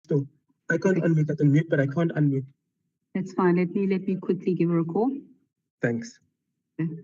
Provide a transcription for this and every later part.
So I can't unmute. I can mute, but I can't unmute. That's fine. Let me quickly give her a call. Thanks. Okay.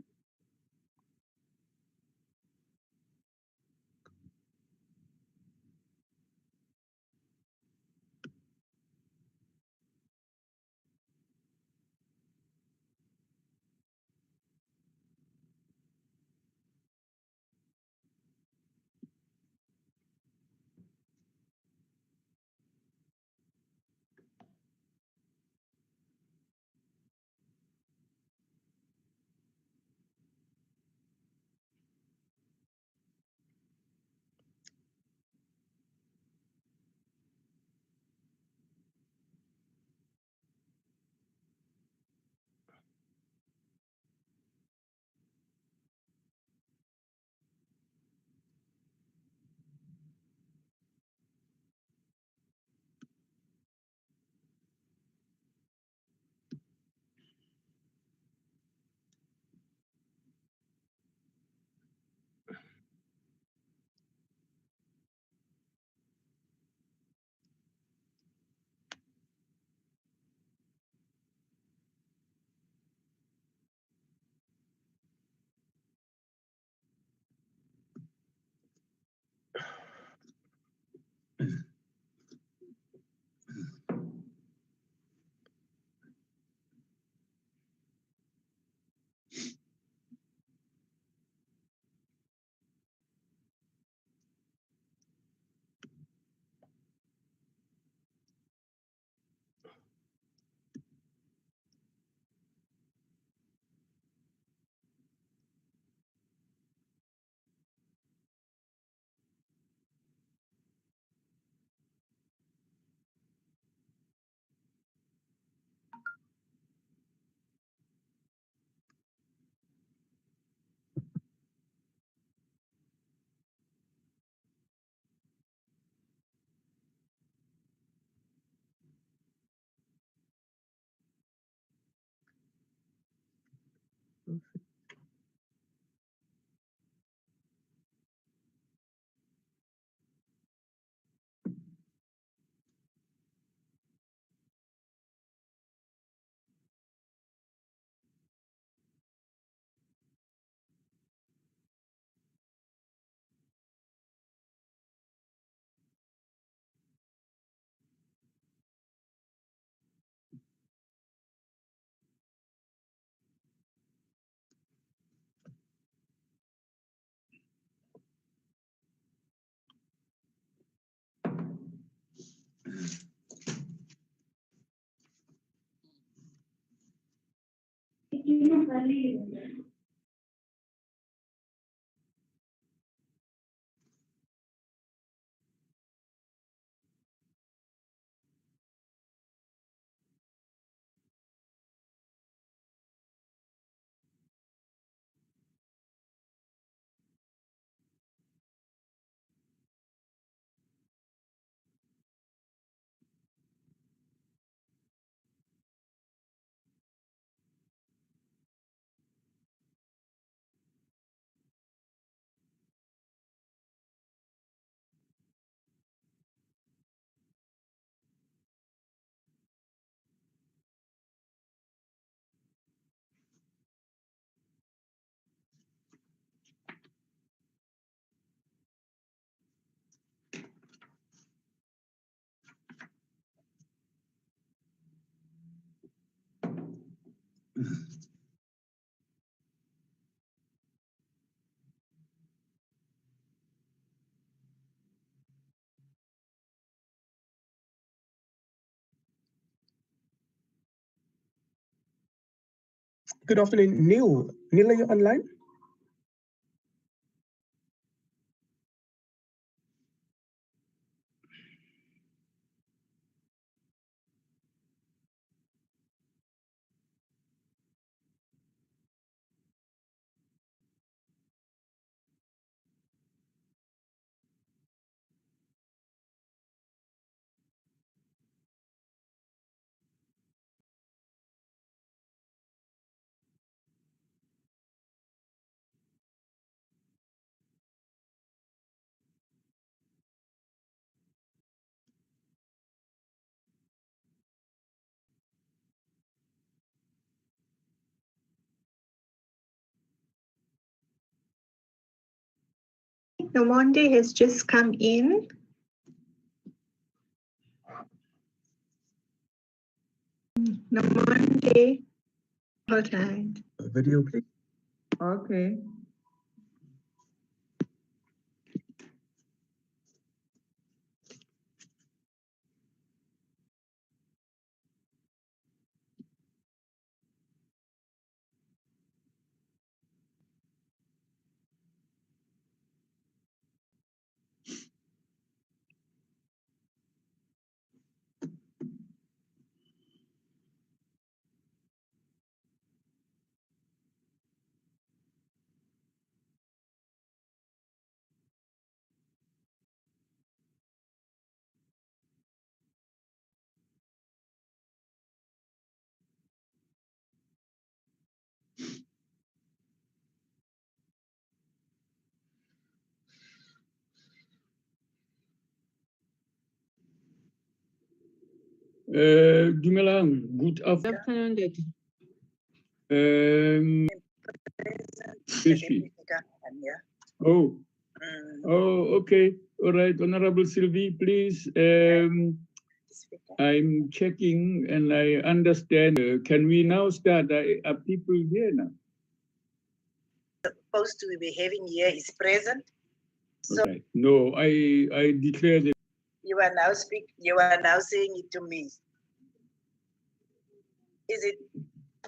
Good afternoon, Neil. Neil, are you online? Nomonde has just come in. Nomonde, hold on. Video, please. Okay. Dumelang, good afternoon. Sylvie. Oh, okay. All right, Honorable Sylvie, please. I'm checking and I understand. Can we now start? Are people here now? Supposed to be having here is present. So right. No, I declare that. you are now saying it to me.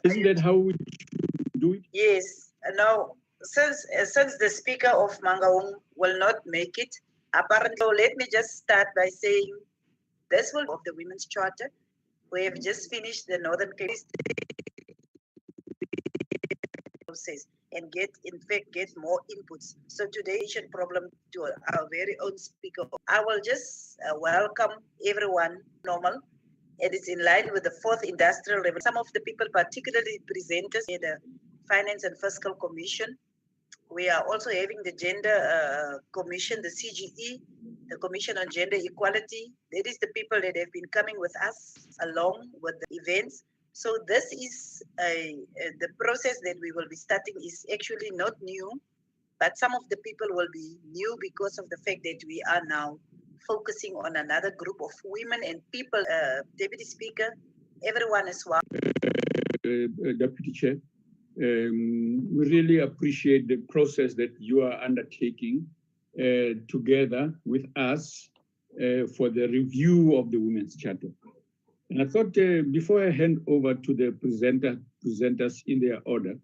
Isn't that how we do it? Yes. Now, since the speaker of Mangaung will not make it, apparently, so let me just start by saying this will of the Women's Charter. We have just finished the Northern Cape process and get more inputs. So today, problem to our very own speaker. I will just welcome everyone normal. It is in line with the fourth industrial revolution. Some of the people, particularly presenters in the Finance and Fiscal Commission. We are also having the Gender Commission, the CGE, the Commission on Gender Equality. That is the people that have been coming with us along with the events. So this is the process that we will be starting is actually not new, but some of the people will be new because of the fact that we are now focusing on another group of women and people. Deputy Speaker, everyone as well. Deputy Chair, we really appreciate the process that you are undertaking together with us for the review of the Women's Charter. And I thought before I hand over to the presenters in their order,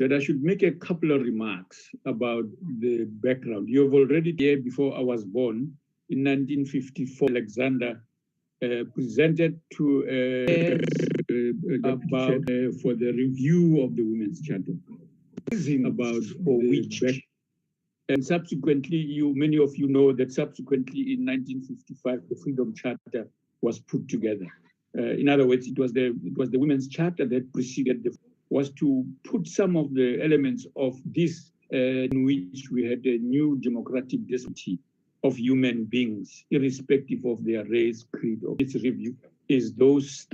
that I should make a couple of remarks about the background. You have already here before I was born, in 1954, Alexander presented to about for the review of the Women's Charter. About for which, and subsequently, many of you know that subsequently in 1955, the Freedom Charter was put together. In other words, it was the Women's Charter that preceded was to put some of the elements of this in which we had a new democratic dignity of human beings, irrespective of their race, creed, or its review, is those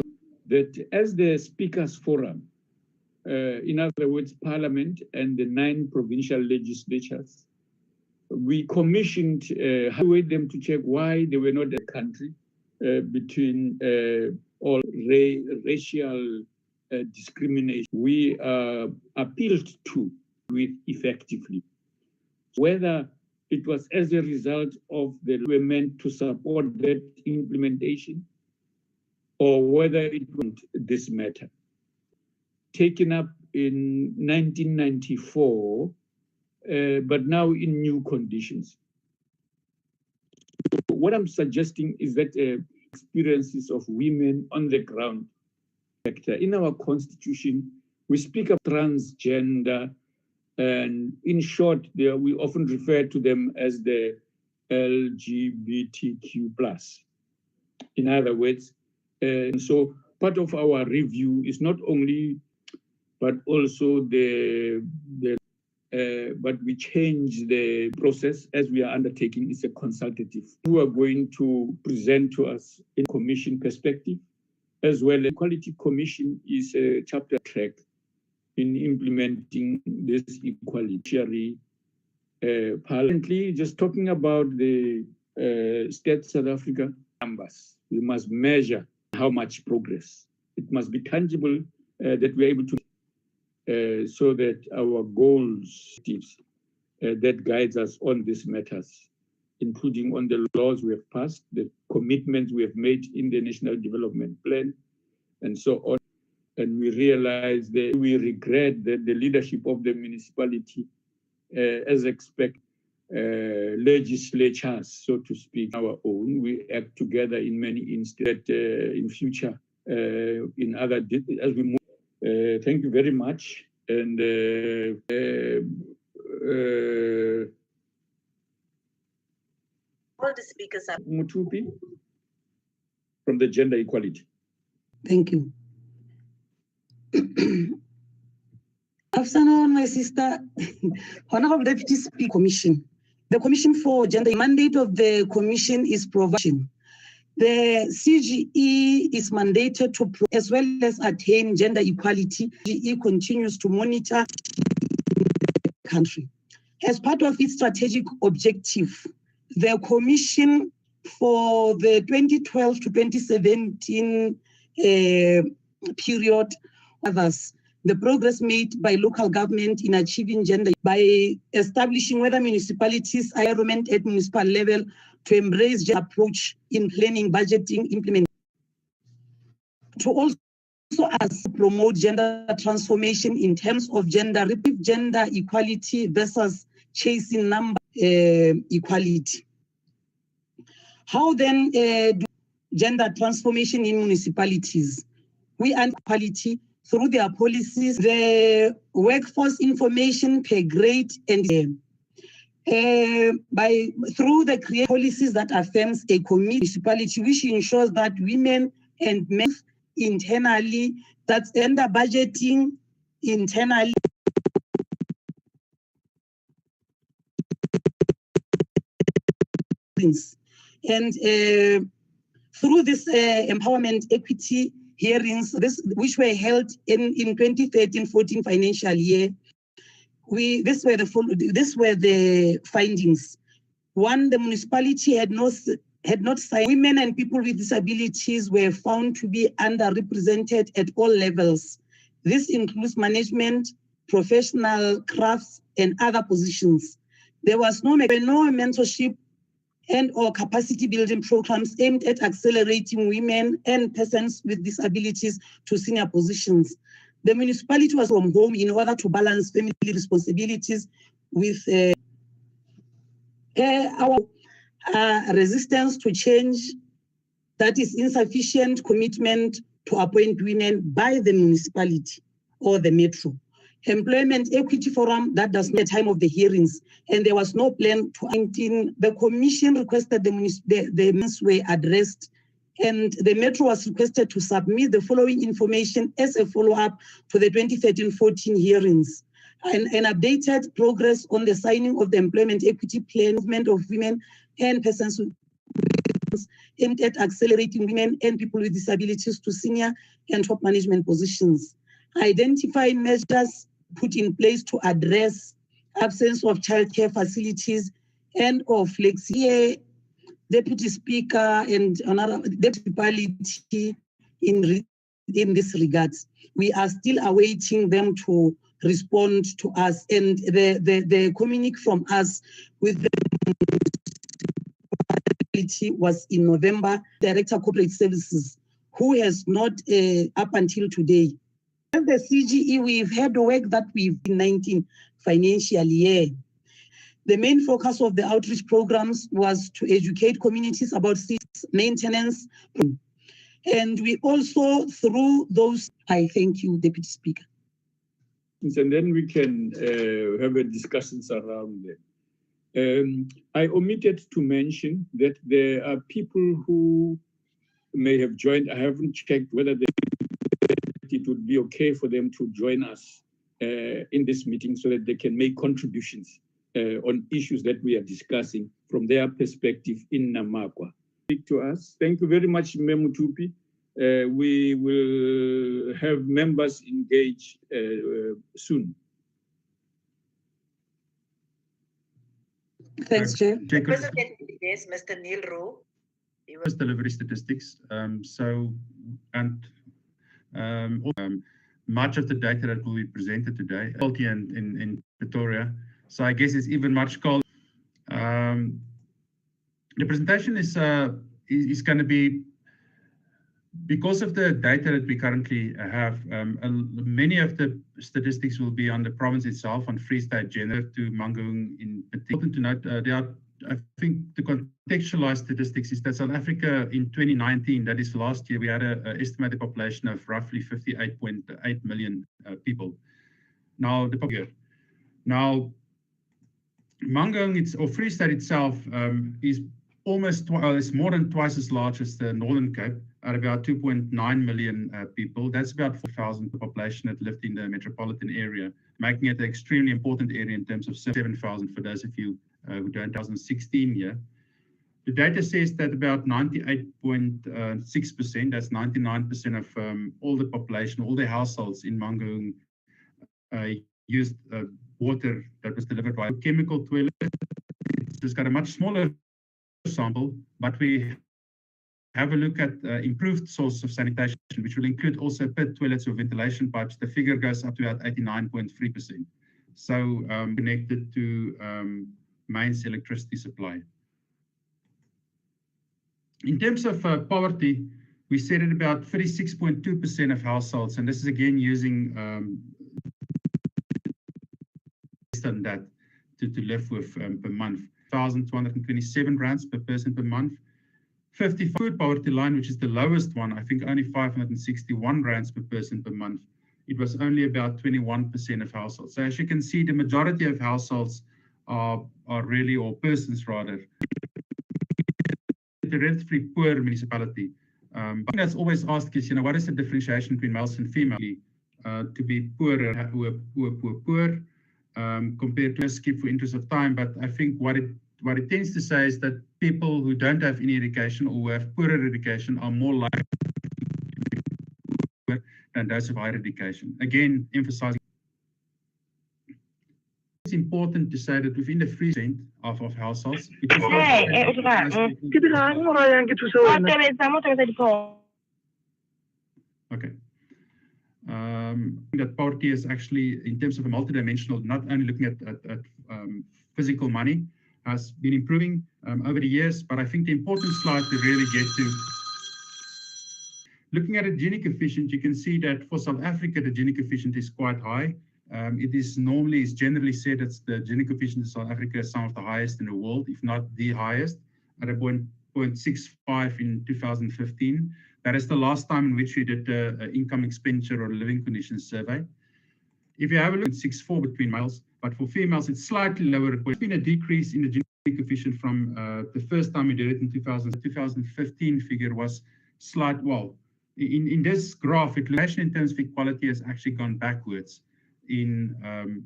that as the Speakers Forum, in other words, Parliament and the 9 provincial legislatures, we commissioned them to check why they were not a country between all racial discrimination. We appealed to with effectively. Whether it was as a result of the we were meant to support that implementation, or whether it was this matter. Taken up in 1994, but now in new conditions. What I'm suggesting is that experiences of women on the ground. In our constitution, we speak of transgender, and in short, we often refer to them as the LGBTQ+. In other words, and so part of our review is not only, but also but we change the process as we are undertaking is a consultative. We are going to present to us a commission perspective, as well as Equality Commission is a chapter track in implementing this equality Parliamentary, just talking about the State South Africa numbers, we must measure how much progress. It must be tangible that we're able to, so that our goals that guides us on these matters, including on the laws we have passed, the commitments we have made in the National Development Plan, and so on. And we realize that we regret that the leadership of the municipality, as expected, legislatures, so to speak, our own, we act together in many instances in future, in other, as we move. Thank you very much. And All the speakers are Mutupi from the Gender Equality. Thank you. Afternoon, my sister. Honorable Deputy Speaker Commission. The Commission for Gender, the mandate of the Commission is provision. The CGE is mandated to, as well as attain gender equality. CGE continues to monitor the country. As part of its strategic objective, the Commission for the 2012 to 2017 period, others, the progress made by local government in achieving gender by establishing whether municipalities are environment at municipal level to embrace gender approach in planning, budgeting, implementation. To also as promote gender transformation in terms of gender equality versus chasing number equality. How then do gender transformation in municipalities? We and equality through their policies, the workforce information per grade, and through the create policies that affirms a municipality which ensures that women and men internally, that's gender budgeting internally. And through this empowerment equity hearings, which were held in 2013-14 financial year, these were the findings. One, the municipality had not signed. Women and people with disabilities were found to be underrepresented at all levels. This includes management, professional crafts, and other positions. There was no mentorship and or capacity building programs aimed at accelerating women and persons with disabilities to senior positions. The municipality was from home in order to balance family responsibilities with our resistance to change, that is insufficient commitment to appoint women by the municipality or the metro. Employment Equity Forum, that does not time of the hearings, and there was no plan to 19. The commission requested the ministers were addressed, and the metro was requested to submit the following information as a follow-up to the 2013-14 hearings. An updated progress on the signing of the Employment Equity Plan, movement of women and persons aimed at accelerating women and people with disabilities to senior and top management positions. Identify measures put in place to address absence of childcare facilities and or flexi. Deputy Speaker and another municipality in this regard. We are still awaiting them to respond to us, and the communique from us with the municipality was in November. Director Corporate Services, who has not up until today. As the CGE, we've had the work that we've in 19 financial year. The main focus of the outreach programs was to educate communities about maintenance. And we also, through those, I thank you, Deputy Speaker. And then we can have a discussions around that. I omitted to mention that there are people who may have joined. I haven't checked whether it would be okay for them to join us in this meeting so that they can make contributions on issues that we are discussing from their perspective in Namakwa. Speak to us. Thank you very much, Memutupi. We will have members engage soon. Thanks, Chair. The President, yes, Mr. Neil Rowe. Delivery statistics. Much of the data that will be presented today, and in Pretoria. So I guess it's even much colder. The presentation is going to be, because of the data that we currently have, many of the statistics will be on the province itself, on Free State general to Mangaung in particular. Important to note, there are, I think, the contextualized statistics is that South Africa in 2019, that is last year, we had an estimated population of roughly 58.8 million people. Now, Mangaung, or Free State itself, is almost is more than twice as large as the Northern Cape, at about 2.9 million people. That's about 4,000 population that lived in the metropolitan area, making it an extremely important area in terms of 7,000 for those of you who don't 2016 year. The data says that about 98.6%, that's 99% of all the population, all the households in Mangaung used water that was delivered by chemical toilet. It's just got a much smaller sample, but we have a look at improved sources of sanitation, which will include also pit toilets or ventilation pipes. The figure goes up to about 89.3%. So connected to mains electricity supply. In terms of poverty, we said at about 36.2% of households, and this is again using less than that to live with per month. 1,227 rands per person per month. 50 food poverty line, which is the lowest one, I think only 561 rands per person per month. It was only about 21% of households. So as you can see, the majority of households are really, or persons rather, a relatively poor municipality. But that's always asked is, what is the differentiation between males and females? To be poorer, who are poor, compared to, skip for interest of time, but I think what it tends to say is that people who don't have any education or who have poorer education are more likely to be poor than those of higher education. Again, emphasizing it's important to say that within the 3% of households, okay. That poverty is actually, in terms of a multidimensional, not only looking at physical money, has been improving over the years, but I think the important slide to really get to, looking at the Gini coefficient, you can see that for South Africa, the Gini coefficient is quite high. It's generally said that the Gini coefficient in South Africa is some of the highest in the world, if not the highest, at a 0.65 in 2015. That is the last time in which we did the income expenditure or living conditions survey. If you have a look at 6.4 between males, but for females, it's slightly lower. There's been a decrease in the Gini coefficient from the first time we did it in 2015 figure was slight. Well, in this graph, inflation in terms of equality has actually gone backwards in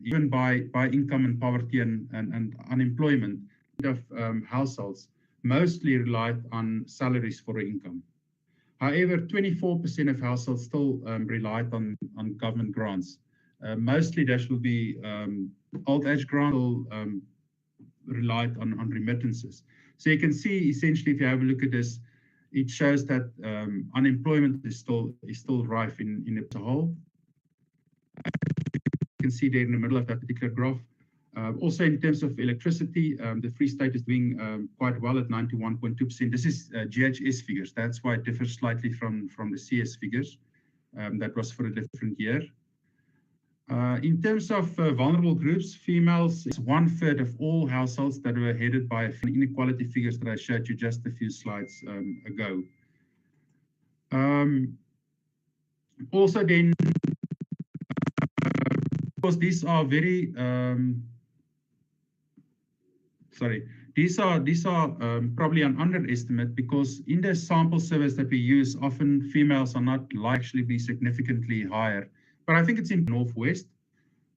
even by income and poverty and unemployment of households mostly relied on salaries for income. However, 24% of households still relied on government grants. Mostly that will be old age grant or relied on remittances. So you can see essentially, if you have a look at this, it shows that unemployment is still rife in the whole. You can see there in the middle of that particular graph. Also, in terms of electricity, the Free State is doing quite well at 91.2%. This is GHS figures. That's why it differs slightly from the CS figures. That was for a different year. In terms of vulnerable groups, females is 1/3 of all households that were headed by inequality figures that I showed you just a few slides ago. Also then, of course, these are very, these are probably an underestimate, because in the sample surveys that we use, often females are not likely to actually be significantly higher. But I think it's in Northwest,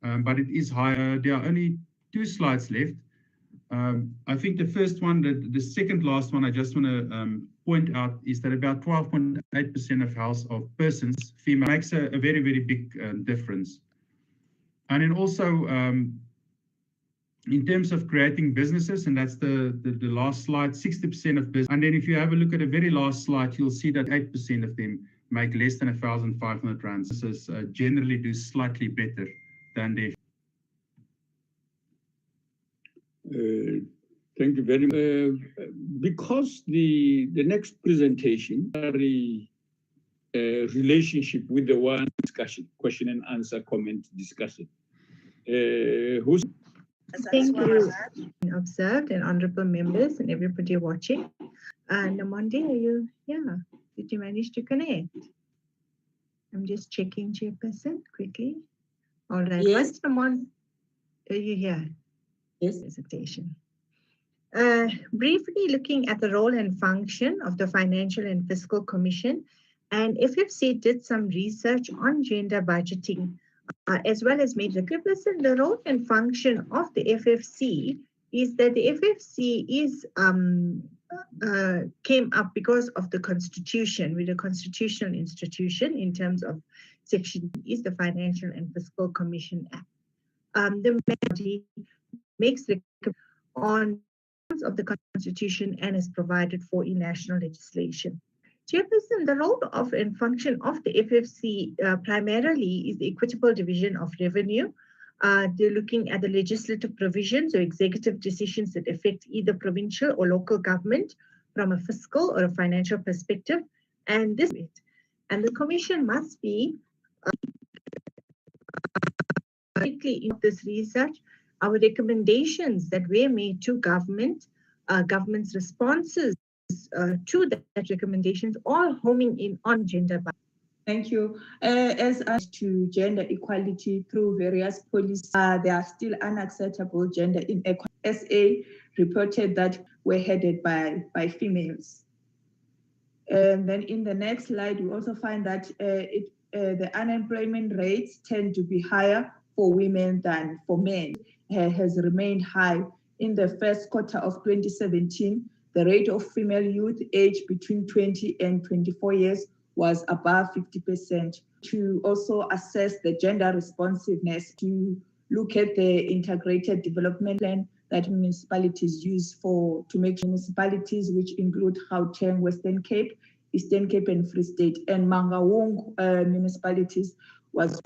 but it is higher. There are only 2 slides left. I think the first one, the second last one I just want to point out is that about 12.8% of persons, female, makes a very, very big difference. And then also, In terms of creating businesses, and that's the last slide, 60% of business. And then if you have a look at the very last slide, you'll see that 8% of them make less than 1,500 rand. Businesses generally do slightly better than their. Thank you very much. Because the next presentation, relationship with the one discussion, question and answer, comment, discussion. Who's Thank you, observed and honorable members and everybody watching. Namondi, are you? Yeah. Did you manage to connect? I'm just checking, Chairperson, quickly. All right. Yes. Once Namondi, are you here? Yes. Presentation. Briefly looking at the role and function of the Financial and Fiscal Commission, and FFC did some research on gender budgeting, as well as made the role and function of the FFC is that the FFC is came up because of the Constitution, with a constitutional institution in terms of section is the Financial and Fiscal Commission Act. The majority makes the on of the Constitution and is provided for in national legislation. Chairperson, the role of and function of the FFC primarily is the equitable division of revenue. They're looking at the legislative provisions or executive decisions that affect either provincial or local government from a fiscal or a financial perspective. And the Commission must be in this research. Our recommendations that were made to government, government's responses to that recommendations, all homing in on gender. Thank you. As to gender equality through various policies, there are still unacceptable gender inequality. SA reported that were headed by females. And then in the next slide, we also find that the unemployment rates tend to be higher for women than for men. Has remained high. In the first quarter of 2017, the rate of female youth aged between 20 and 24 years was above 50%. To also assess the gender responsiveness, to look at the integrated development plan that municipalities use to make municipalities, which include Gauteng, Western Cape, Eastern Cape and Free State, and Mangaung municipalities was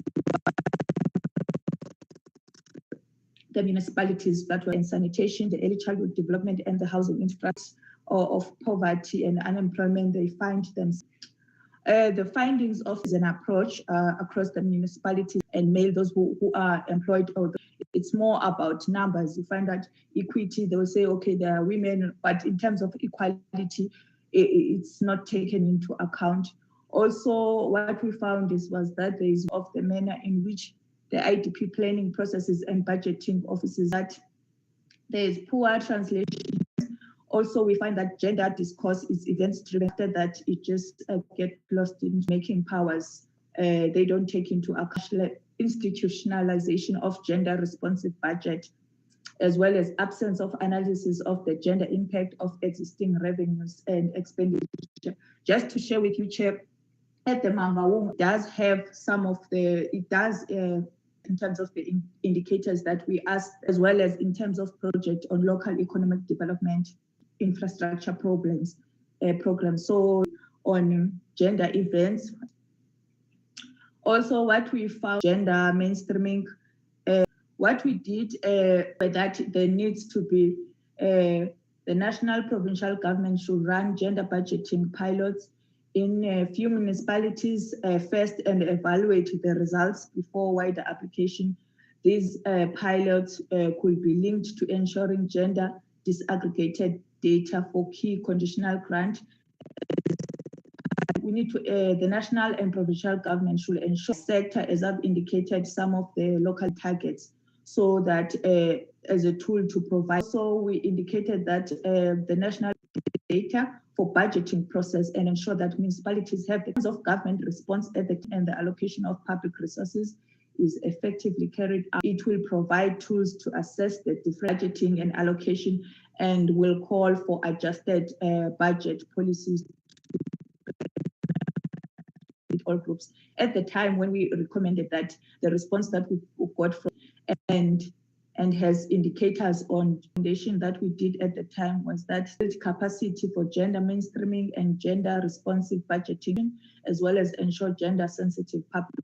the municipalities that were in sanitation, the early childhood development, and the housing infrastructure of poverty and unemployment. They find them. The findings of an approach across the municipalities and male those who are employed. It's more about numbers. You find that equity, they will say, okay, there are women, but in terms of equality, it's not taken into account. Also, what we found was that there is of the manner in which the IDP planning processes and budgeting offices, that there is poor translation. Also, we find that gender discourse is events-driven, that it just gets lost in making powers. They don't take into account institutionalization of gender-responsive budget, as well as absence of analysis of the gender impact of existing revenues and expenditure. Just to share with you, Chair, at the Mangaung does have some of the, in terms of the indicators that we asked, as well as in terms of project on local economic development, infrastructure programs. So on gender events. Also, what we found, gender mainstreaming, what we did, that there needs to be, the national provincial government should run gender budgeting pilots in a few municipalities first and evaluate the results before wider application. These pilots could be linked to ensuring gender disaggregated data for key conditional grant. We need to, the national and provincial government should ensure sector, as I've indicated, some of the local targets, so that as a tool to provide. So we indicated that the national data for budgeting process and ensure that municipalities have the of government response ethics and the allocation of public resources is effectively carried out. It will provide tools to assess the different budgeting and allocation, and will call for adjusted budget policies with all groups. At the time when we recommended that, the response that we got from and and has indicators on foundation that we did at the time was that capacity for gender mainstreaming and gender responsive budgeting, as well as ensure gender sensitive public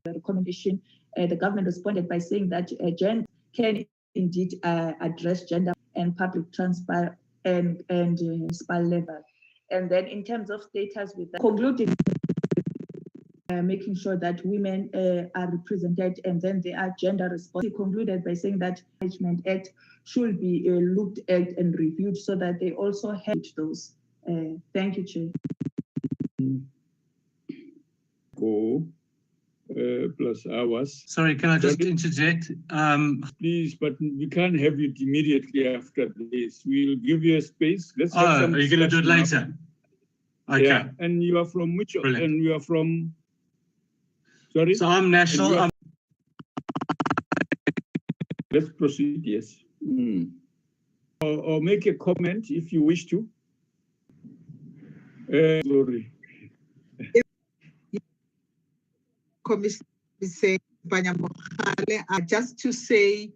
recommendation. The government responded by saying that gender can indeed address gender and public transport and municipal level. And then in terms of status with that, concluding making sure that women are represented and then they are gender responsive. He concluded by saying that Management Act should be looked at and reviewed so that they also help those. Thank you, Chair. Plus hours. Sorry, can I just interject? Please, but we can't have it immediately after this. We'll give you a space. Let's have some are you going to do it later? Okay. Yeah, and you are from which? Brilliant. And you are from? Sorry. So I'm national. Let's proceed. Yes. Or make a comment if you wish to. Sorry. Commissioner just to say,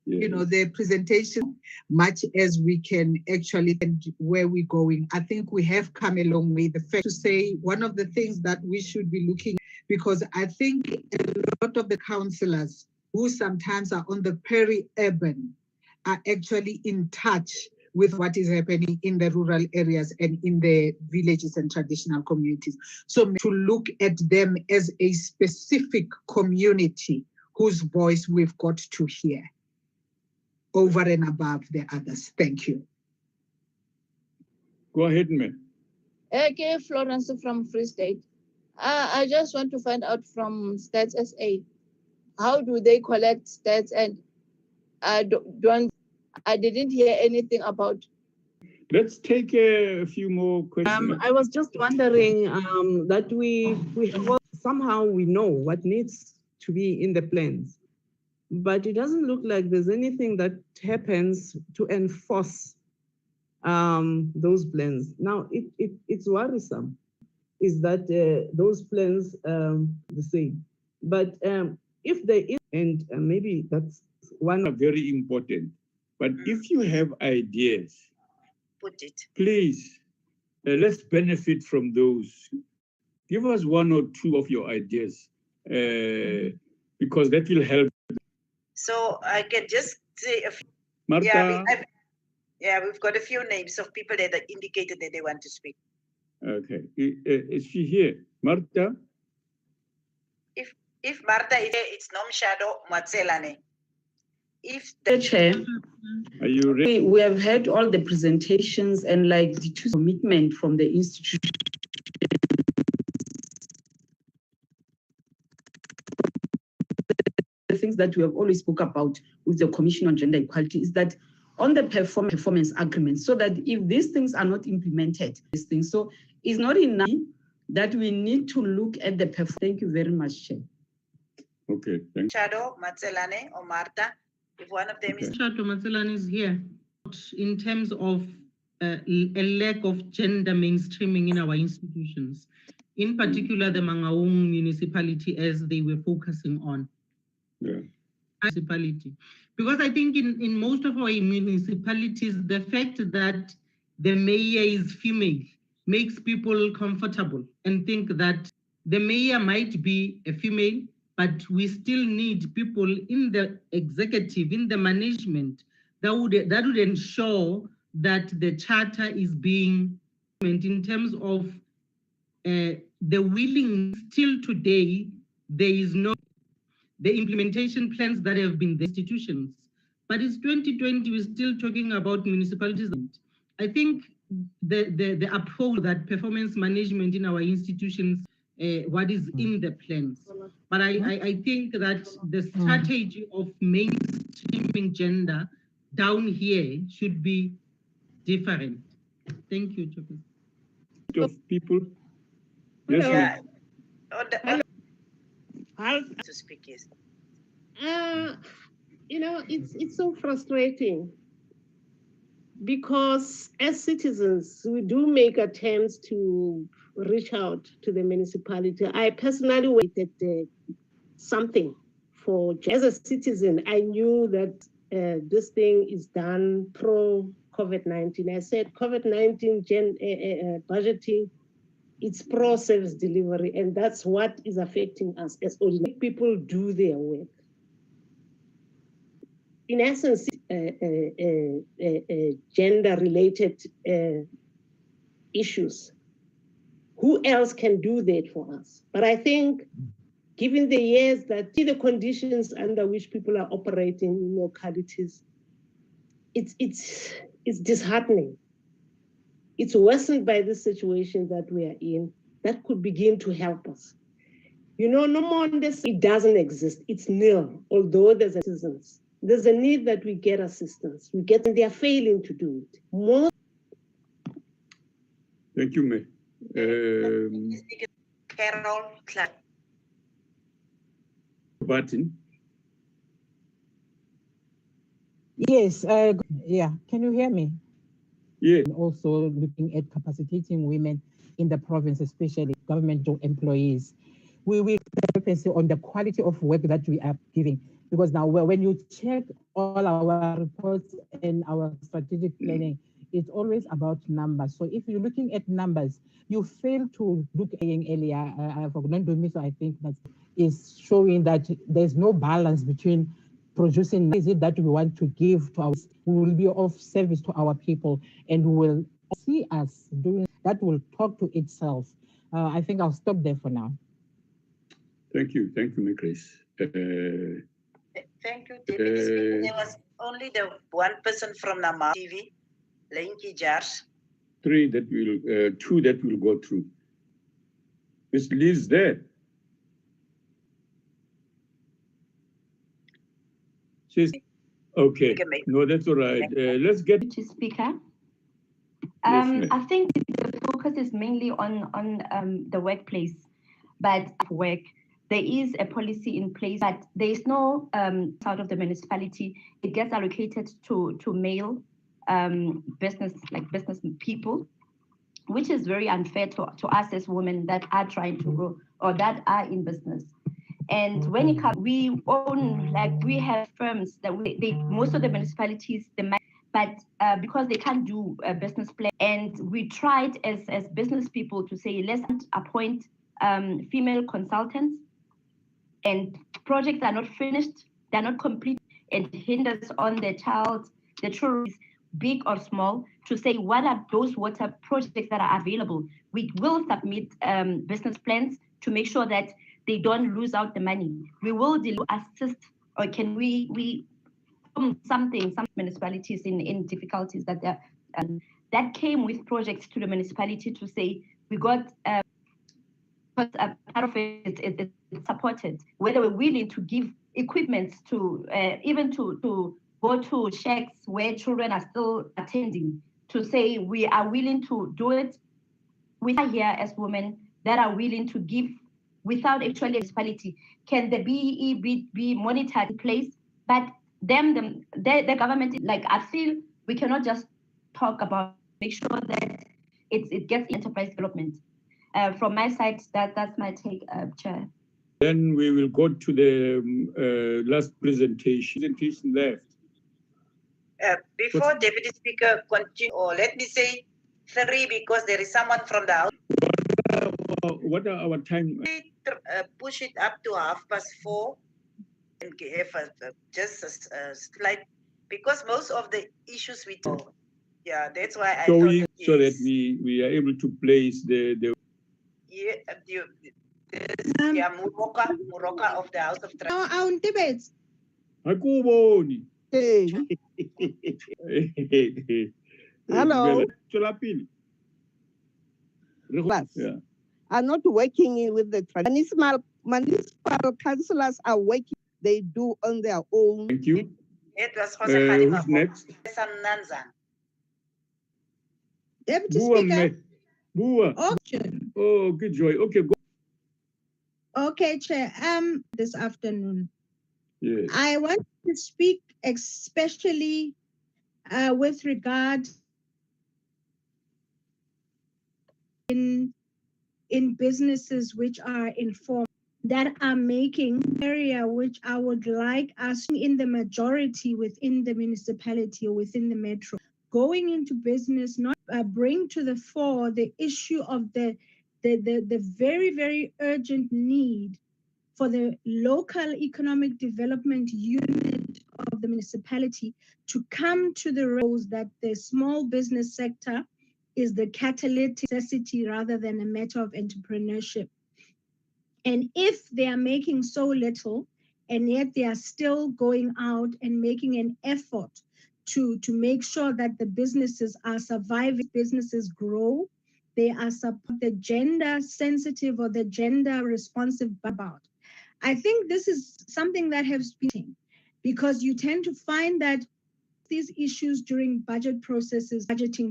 you know, the presentation, much as we can actually and where we're going. I think we have come a long way. The fact to say one of the things that we should be looking, because I think a lot of the councillors who sometimes are on the peri-urban are actually in touch with what is happening in the rural areas and in the villages and traditional communities. So to look at them as a specific community whose voice we've got to hear over and above the others. Thank you. Go ahead, ma'am. Okay, Florence from Free State. I just want to find out from Stats SA, how do they collect stats? And I didn't hear anything about. Let's take a few more questions. I was just wondering that we somehow we know what needs to be in the plans, but it doesn't look like there's anything that happens to enforce those plans. Now, it's worrisome, is that those plans the same, but if there is, and maybe that's one of very important. But if you have ideas, put it. Please, let's benefit from those. Give us one or two of your ideas, because that will help. So I can just say a few. Martha? We've got a few names of people that indicated that they want to speak. Okay. Is she here? Martha? If Martha is here, it's Nomshado Matselane. If the Chair, are you ready? We have heard all the presentations and like the commitment from the institution. The things that we have always spoke about with the Commission on Gender Equality is that on the performance agreement, so that if these things are not implemented, these things, so it's not enough that we need to look at the performance. Thank you very much, Chair. Okay, thank you. Shadow Matselane or Martha. If one of them is Shadow Matselane is here, in terms of a lack of gender mainstreaming in our institutions, in particular the Mangaung municipality, as they were focusing on. Yeah. Municipality. Because I think in most of our municipalities, the fact that the mayor is female makes people comfortable and think that the mayor might be a female, but we still need people in the executive, in the management, that would ensure that the charter is being in terms of the willing. Still today, there is no the implementation plans that have been the institutions, but it's 2020. We're still talking about municipalities. I think the approach that performance management in our institutions. What is in the plans. But I think that the strategy of mainstreaming gender down here should be different. Thank you, Chopi. Of people. Yes, to speak, yes. You know, it's so frustrating because as citizens, we do make attempts to reach out to the municipality. I personally waited something as a citizen, I knew that this thing is done pro COVID-19. I said COVID-19 budgeting, it's pro service delivery, and that's what is affecting us as ordinary people do their work. In essence, gender-related issues. Who else can do that for us? But I think, given the years that see the conditions under which people are operating in localities, it's disheartening. It's worsened by the situation that we are in. That could begin to help us. You know, no more on this, it doesn't exist. It's nil, although there's assistance. There's a need that we get assistance. We get, and they are failing to do it. More. Thank you, May. Carol Clark. Button. Yes, yeah. Can you hear me? Yeah. Also looking at capacitating women in the province, especially government employees. We will focus on the quality of work that we are giving, because now when you check all our reports and our strategic planning, it's always about numbers. So if you're looking at numbers, you fail to look earlier. I think that is showing that there's no balance between producing. Is it that we want to give to our, we will be of service to our people, and we will see us doing that will talk to itself. I think I'll stop there for now. Thank you, Ms. Grace. Thank you, Deputy Speaker. There was only the one person from Nama TV, Lenki Jars. Two that will go through. Ms. Liz there. She's okay. No, that's all right. Let's get to Speaker. Yes, I think the focus is mainly on the workplace, but work. There is a policy in place, but there is no out of the municipality. It gets allocated to male business people, which is very unfair to us as women that are trying to grow or that are in business. And when it comes, we own, we have firms that most of the municipalities, but because they can't do a business plan, and we tried as business people to say, let's appoint female consultants, and projects are not finished, they're not complete, and hinders on the children, big or small, to say what are those water projects that are available. We will submit business plans to make sure that they don't lose out the money. We will assist, or can we some municipalities in difficulties that that came with projects to the municipality to say we got part of it supported, whether we're willing to give equipment to even to go to shacks where children are still attending, to say we are willing to do it. We are here as women that are willing to give without actually municipality. Can the BEE be monitored in place? But the government, I feel we cannot just talk about, make sure that it gets enterprise development. From my side, that's my take, Chair. Then we will go to the last presentation left. Before Deputy Speaker continue, or let me say 3, because there is someone from the house. What are our time? Push it up to 4:30 and give just a slight, because most of the issues we talk. Yeah, that's why I thought so that we are able to place the Muroka of the House of Trust. Our debates. Hello. Yeah. Are not working with the municipal councillors are working. They do on their own. Thank you. It was Jose who's next? Deputy Speaker. Bua. Option. Oh, good joy. Okay, go. Okay, Chair. This afternoon. Yes. I want to speak especially with regard in businesses which are informal. that are making area which I would like us in the majority within the municipality or within the metro, going into business, not bring to the fore the issue of the very, very urgent need for the local economic development unit of the municipality to come to the roles that the small business sector is the catalytic necessity rather than a matter of entrepreneurship. And if they are making so little, and yet they are still going out and making an effort to make sure that the businesses are surviving, businesses grow, they are the gender sensitive or the gender responsive about. I think this is something that has been, because you tend to find that these issues during budgeting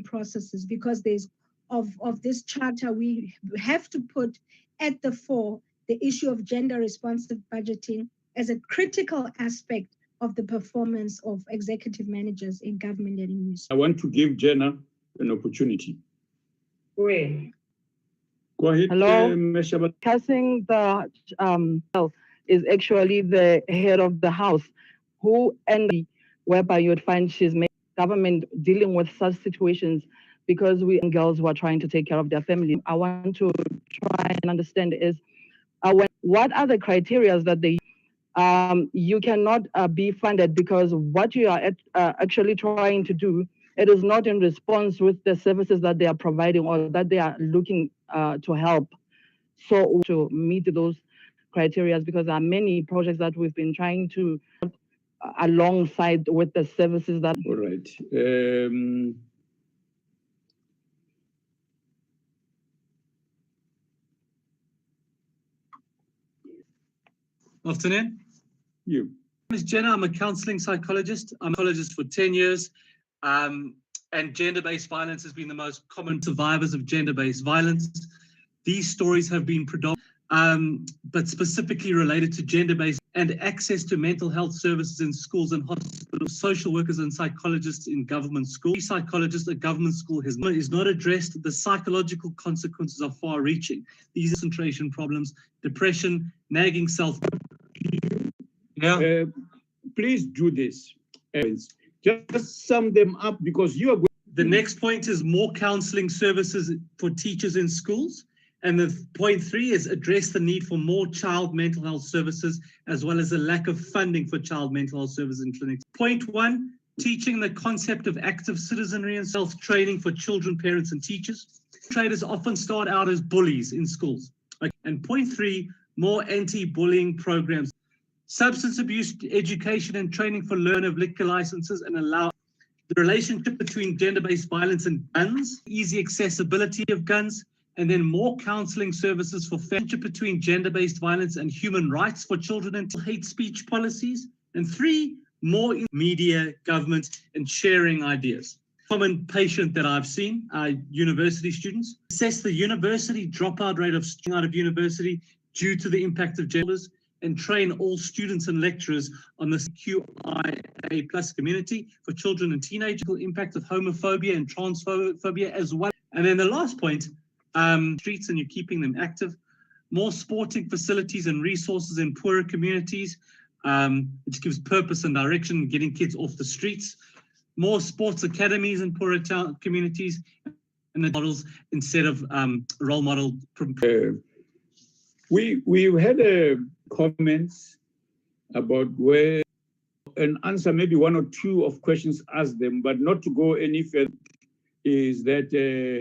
processes, because there's of this charter, we have to put at the fore the issue of gender responsive budgeting as a critical aspect of the performance of executive managers in government and in municipalities. I want to give Jenna an opportunity. Wait. Go ahead. Hello. Meshabat. Casting the is actually the head of the house, who and whereby you would find she's made government dealing with such situations because we girls who are trying to take care of their family. I want to try and understand is what are the criteria that they you cannot be funded because what you are actually trying to do, it is not in response with the services that they are providing or that they are looking to help. So to meet those criteria, because there are many projects that we've been trying to alongside with the services that. All right. Afternoon. You. My name is Jenna. I'm a counseling psychologist. I'm a psychologist for 10 years. And gender-based violence has been the most common survivors of gender-based violence. These stories have been predominant, but specifically related to gender-based and access to mental health services in schools and hospitals, social workers and psychologists in government schools. Psychologists at government school is not addressed. The psychological consequences are far-reaching. These concentration problems, depression, nagging self. Yeah. Please do this. Just sum them up because you are. The next point is more counseling services for teachers in schools. And the point 3 is address the need for more child mental health services, as well as a lack of funding for child mental health services in clinics. Point 1, teaching the concept of active citizenry and self-training for children, parents, and teachers. Traders often start out as bullies in schools. And point 3, more anti-bullying programs. Substance abuse education and training for learn of liquor licenses and allow the relationship between gender-based violence and guns, easy accessibility of guns, and then more counseling services for friendship between gender-based violence and human rights for children and hate speech policies. And 3, more media, government, and sharing ideas. Common patient that I've seen are university students. Assess the university dropout rate of students out of university due to the impact of genders, and train all students and lecturers on the QIA plus community for children and teenagers, impact of homophobia and transphobia as well. And then the last point, streets and you're keeping them active, more sporting facilities and resources in poorer communities, which gives purpose and direction, getting kids off the streets, more sports academies in poorer communities, and the models instead of role model. We've had comments about where an answer, maybe 1 or 2 of questions asked them, but not to go any further, is that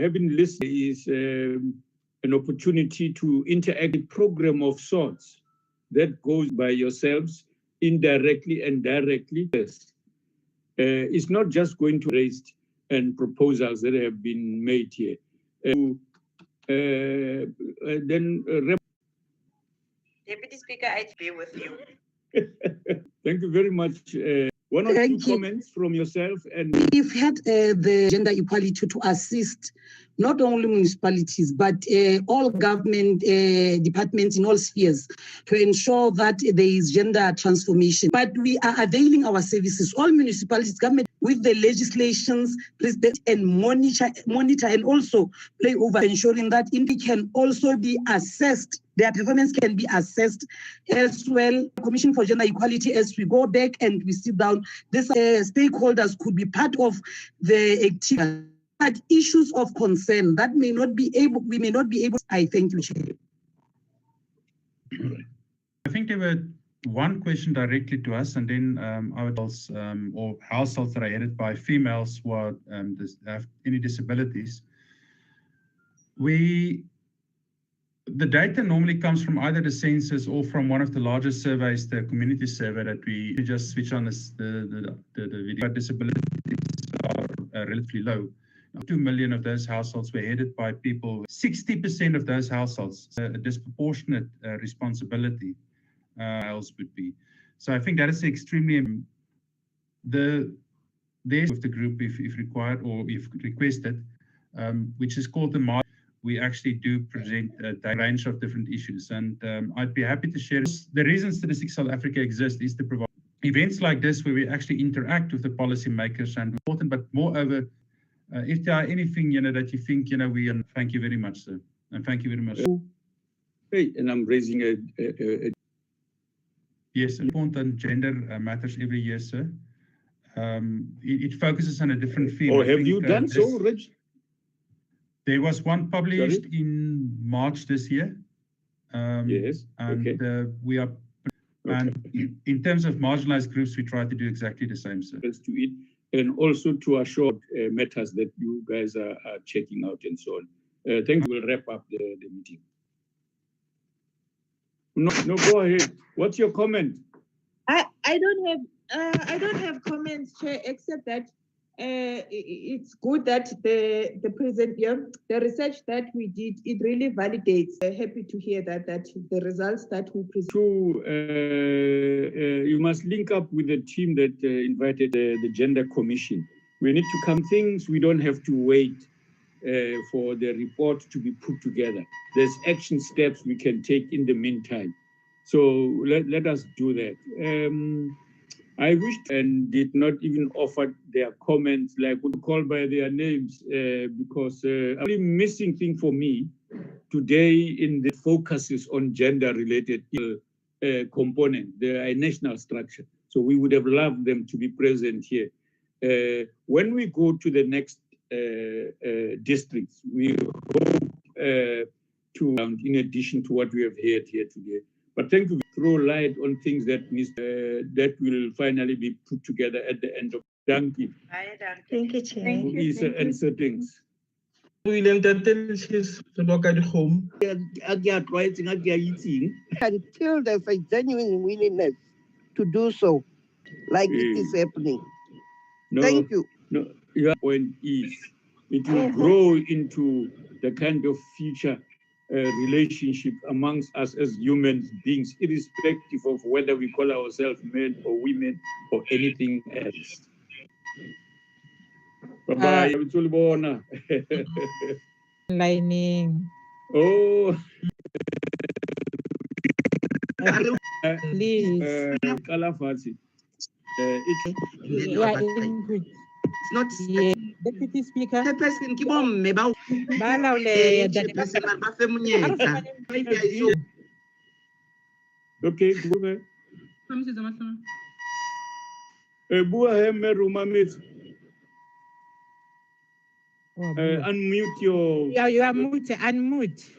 having listened is an opportunity to interact with a program of sorts that goes by yourselves indirectly and directly. It's not just going to raise and proposals that have been made here. Deputy Speaker, I'd be with you. Thank you very much. 1 or 2 comments from yourself. And we've had the gender equality to assist not only municipalities, but all government departments in all spheres to ensure that there is gender transformation. But we are availing our services. All municipalities, government with the legislations, president, and monitor and also play over ensuring that it can also be assessed. Their performance can be assessed as well. Commission for Gender Equality, as we go back and we sit down, these stakeholders could be part of the activity. But issues of concern that we may not be able. I thank you, Chair. I think there were one question directly to us, and then or households that are headed by females who are, have any disabilities. The data normally comes from either the census or from one of the largest surveys, the community survey, that we just switch on the video. Disabilities are relatively low. 2 million of those households were headed by people. 60% of those households, a disproportionate responsibility else would be. So I think that is extremely there's of the group if required or if requested, which is called the margin. We actually do present a range of different issues, and I'd be happy to share. The reason Statistics South Africa exists is to provide events like this where we actually interact with the policymakers and important, but moreover, if there are anything that you think we thank you very much, sir, and thank you very much. Hey, and I'm raising a yes, important gender matters every year, sir. It focuses on a different theme. Or have you done so, Reg? There was one published in March this year. Yes. And okay. We are. And in terms of marginalized groups, we try to do exactly the same, sir. To it, and also to assure matters that you guys are checking out and so on. Thank you. We'll wrap up the meeting. No, go ahead. What's your comment? I don't have comments, Chair, except that it's good that the research that we did, it really validates. Happy to hear that the results that we present. You must link up with the team that invited the Gender Commission. We need to come things. We don't have to wait for the report to be put together. There's action steps we can take in the meantime. So let us do that. I wished and did not even offer their comments, like would call by their names, because the only missing thing for me today in the focuses on gender-related component, the national structure. So we would have loved them to be present here. When we go to the next districts, we hope to, in addition to what we have heard here today. But thank you. Throw light on things that that will finally be put together at the end of. Thank you. Thank you, Chair. Thank you. And settings. William tendencies to look at home. Until there's a genuine willingness to do so, like it is happening. No, thank you. No, your point is it will grow into the kind of future relationship amongst us as human beings, irrespective of whether we call ourselves men or women or anything else. Bye-bye. Lining. Oh. Please. It's not. Yeah. Deputy Speaker. The person keep on okay, go ahead. Unmute your. Yeah, you are mute. Unmute.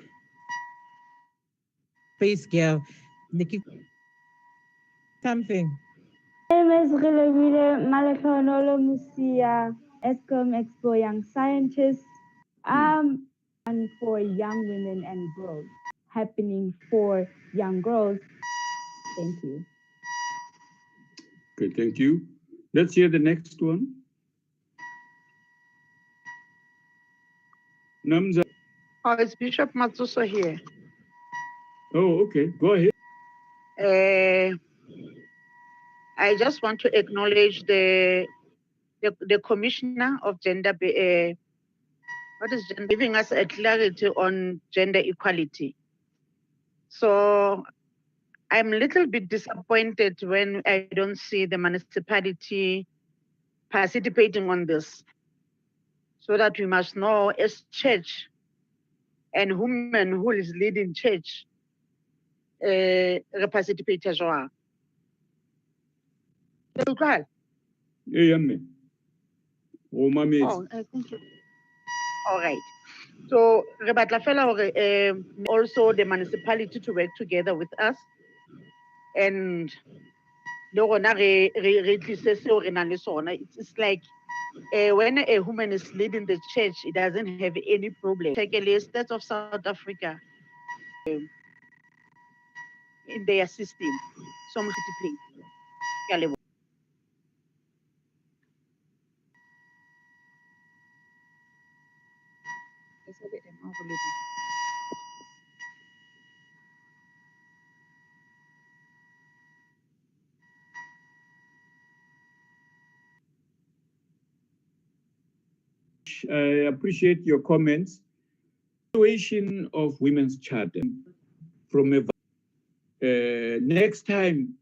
Please, girl. Nikki. Something. ESCOM Expo Young Scientists, and for young women and girls, happening for young girls. Thank you. Okay, thank you. Let's hear the next one. Namza. Oh, it's Bishop Matsuso here. Oh, okay. Go ahead. I just want to acknowledge the Commissioner of Gender, what is gender, giving us a clarity on gender equality. So I'm a little bit disappointed when I don't see the municipality participating on this, so that we must know as church and women who is leading church, participate as well. Oh, thank you. All right. So, re batla fela hore, also the municipality to work together with us, and it's like when a woman is leading the church, it doesn't have any problem. Take a list of South Africa in their system. So much to pay. I appreciate your comments. Situation of women's charter from a next time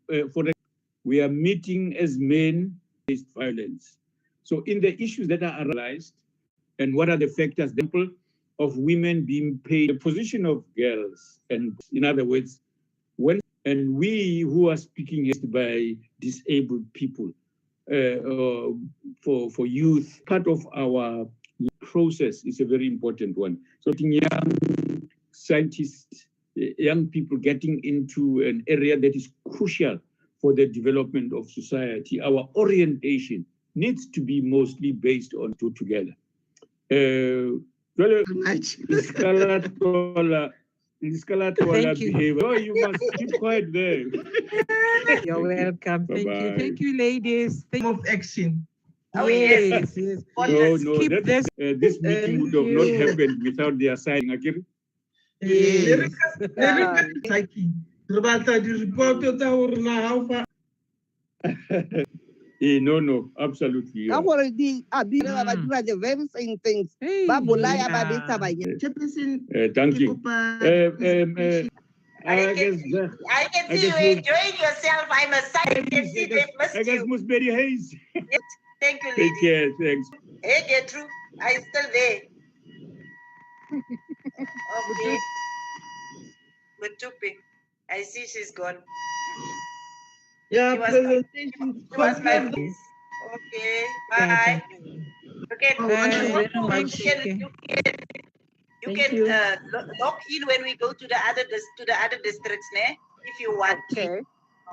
we are meeting as men against violence. So in the issues that are analyzed and what are the factors, the example of women being paid, the position of girls, and in other words, when and we who are speaking by disabled people for youth, part of our process is a very important one. So young scientists, young people getting into an area that is crucial for the development of society, our orientation needs to be mostly based on two together. Thank you. Oh, you must keep quiet there. You're welcome. Thank you. Thank you, ladies. Thank you. Action. Oh, yes, yes. No, this meeting would have not happened without their signing. Yes. No, absolutely. Yeah. The very same things. Thank you. I can see you enjoying yourself. I must say, I can see they missed you. I guess Musberry Hayes. Yes, thank you, Take lady. care, thanks. Hey, Gertrude, are you still there? Okay. Mutupi. I see she's gone. Yeah, She was my place. Okay, bye. You can log in when we go to the other districts, ne? If you want. Okay.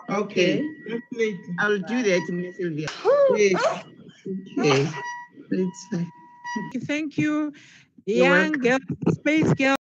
Okay. I'll do that, Ms. Sylvia. Yes. Okay. Thank you. Young girl, space girl.